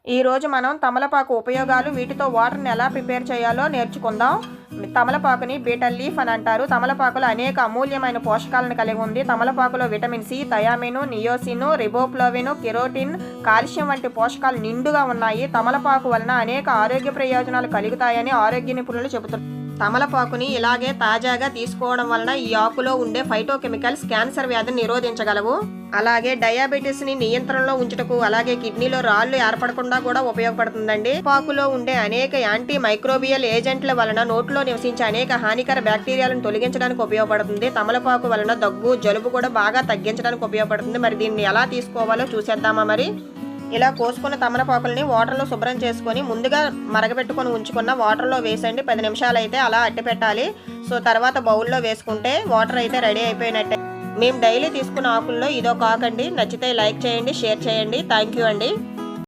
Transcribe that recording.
ఈరోజు మనం తమలపాకు ఉపయోగాలు, వీటితో వాటర్ని ఎలా ప్రిపేర్ చేయాలో నేర్చుకుందాం. తమలపాకుని బీటల్ లీఫ్ అని అంటారు. తమలపాకులో అనేక అమూల్యమైన పోషకాలను కలిగి ఉంది. తమలపాకులో vitamin C, thiamine, niacin, riboflavin, carotene, calcium వంటి పోషకాలు నిండుగా ఉన్నాయి. తమలపాకు వలన అనేక ఆరోగ్య ప్రయోజనాలు కలుగుతాయని ఆరోగ్య నిపుణులు చెబుతున్నారు. తమలపాకుని ఇలాగే తాజాగా తీసుకోవడం వలన ఈ ఆకులో ఉండే ఫైటోకెమికల్స్ క్యాన్సర్ వ్యాధిని నిరోధించగలవు. అలాగే డయాబెటీస్ని నియంత్రణలో ఉంచుటకు, అలాగే కిడ్నీలో రాళ్లు ఏర్పడకుండా కూడా ఉపయోగపడుతుందండి. పాకులో ఉండే అనేక యాంటీ మైక్రోబియల్ ఏజెంట్ల వలన నోట్లో నివసించే అనేక హానికర బ్యాక్టీరియాలను తొలగించడానికి ఉపయోగపడుతుంది. తమలపాకు వలన దగ్గు, జలుబు కూడా బాగా తగ్గించడానికి ఉపయోగపడుతుంది. మరి దీన్ని ఎలా తీసుకోవాలో చూసేద్దామా. మరి ఇలా కోసుకున్న తమలపాకుల్ని వాటర్లో శుభ్రం చేసుకొని ముందుగా మరగబెట్టుకొని ఉంచుకున్న వాటర్లో వేసండి. 10 నిమిషాలు అయితే అలా అట్టి పెట్టాలి. సో తర్వాత బౌల్లో వేసుకుంటే వాటర్ అయితే రెడీ అయిపోయినట్టే. మేము డైలీ తీసుకున్న ఆకుల్లో ఇదొక ఆకండి. నచ్చితే లైక్ చేయండి, షేర్ చేయండి. థ్యాంక్ యూ అండి.